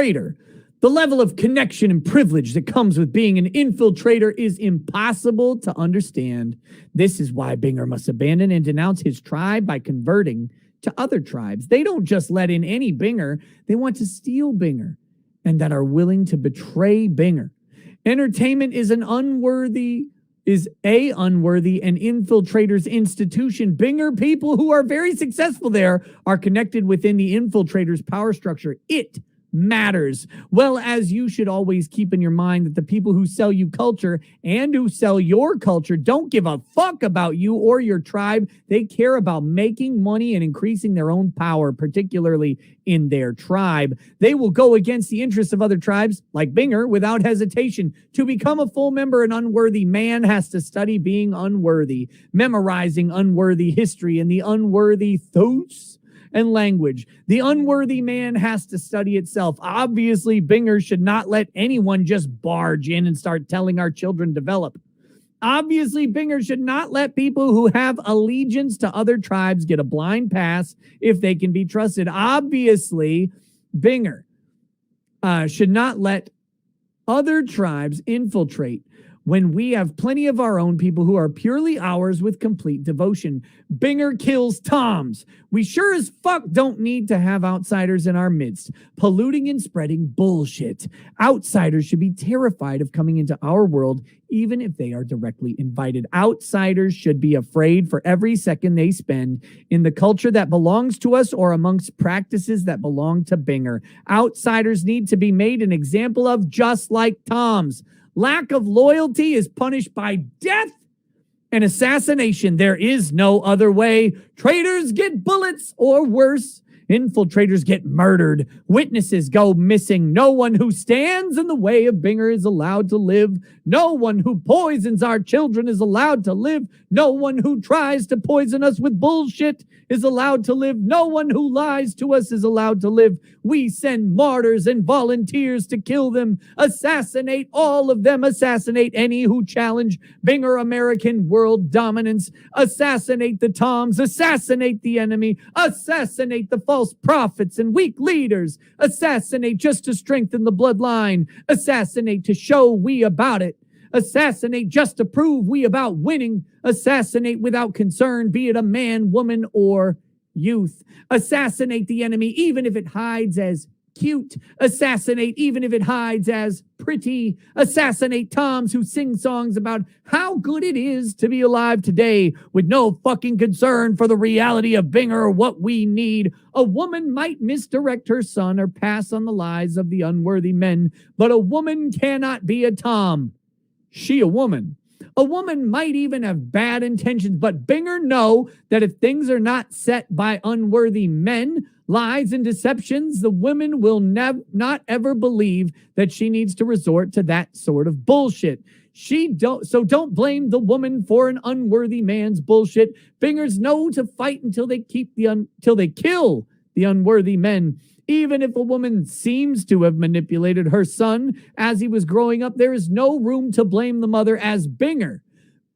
traitor. The level of connection and privilege that comes with being an infiltrator is impossible to understand. This is why Binger must abandon and denounce his tribe by converting to other tribes. They don't just let in any Binger, they want to steal Binger, and that are willing to betray Binger. Entertainment is an unworthy and infiltrator's institution. Binger people who are very successful there are connected within the infiltrator's power structure. It matters. Well, as you should always keep in your mind that the people who sell you culture and who sell your culture don't give a fuck about you or your tribe. They care about making money and increasing their own power, particularly in their tribe. They will go against the interests of other tribes, like Binger, without hesitation. To become a full member, an unworthy man has to study being unworthy, memorizing unworthy history and the unworthy thoughts and language. The unworthy man has to study itself. Obviously, Binger should not let anyone just barge in and start telling our children develop. Obviously, Binger should not let people who have allegiance to other tribes get a blind pass if they can be trusted. Obviously, Binger should not let other tribes infiltrate when we have plenty of our own people who are purely ours with complete devotion. Binger kills Toms. We sure as fuck don't need to have outsiders in our midst, polluting and spreading bullshit. Outsiders should be terrified of coming into our world, even if they are directly invited. Outsiders should be afraid for every second they spend in the culture that belongs to us or amongst practices that belong to Binger. Outsiders need to be made an example of, just like Toms. Lack of loyalty is punished by death and assassination. There is no other way. Traitors get bullets or worse. Infiltrators get murdered. Witnesses go missing. No one who stands in the way of Binger is allowed to live. No one who poisons our children is allowed to live. No one who tries to poison us with bullshit is allowed to live. No one who lies to us is allowed to live. We send martyrs and volunteers to kill them. Assassinate all of them. Assassinate any who challenge Binger American world dominance. Assassinate the Toms. Assassinate the enemy. Assassinate the false prophets and weak leaders. Assassinate just to strengthen the bloodline. Assassinate to show we about it. Assassinate just to prove we about winning. Assassinate without concern, be it a man, woman, or youth. Assassinate the enemy even if it hides as cute. Assassinate even if it hides as pretty. Assassinate Toms who sing songs about how good it is to be alive today with no fucking concern for the reality of Binger or what we need. A woman might misdirect her son or pass on the lies of the unworthy men, but a woman cannot be a Tom. She a woman. A woman might even have bad intentions, but Binger know that if things are not set by unworthy men, lies and deceptions, the woman will not ever believe that she needs to resort to that sort of bullshit. So don't blame the woman for an unworthy man's bullshit. Bingers know to fight until they kill the unworthy men. Even if a woman seems to have manipulated her son as he was growing up, there is no room to blame the mother as Binger.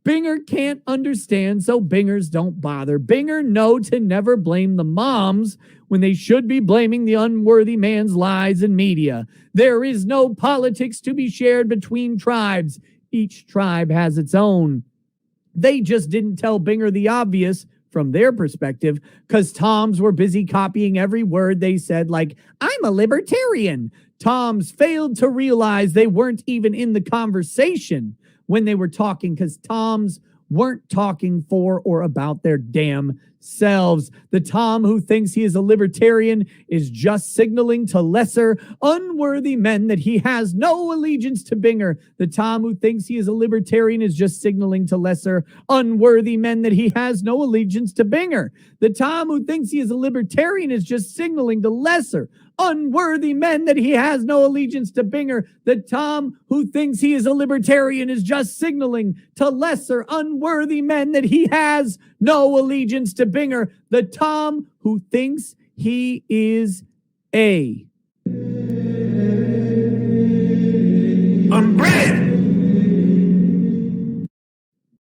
Binger can't understand, so Bingers don't bother. Binger know to never blame the moms when they should be blaming the unworthy man's lies and media. There is no politics to be shared between tribes. Each tribe has its own. They just didn't tell Binger the obvious from their perspective, because Toms were busy copying every word they said, like, I'm a libertarian. Toms failed to realize they weren't even in the conversation when they were talking, because Toms weren't talking for or about their damn selves. The Tom who thinks he is a libertarian is just signaling to lesser, unworthy men that he has no allegiance to Binger. The Tom who thinks he is a libertarian is just signaling to lesser, unworthy men that he has no allegiance to Binger. The Tom who thinks he is a libertarian is just signaling to lesser, unworthy men that he has no allegiance to Binger. The Tom who thinks he is a libertarian is just signaling to lesser, unworthy men that he has no allegiance to Binger. The Tom who thinks he is a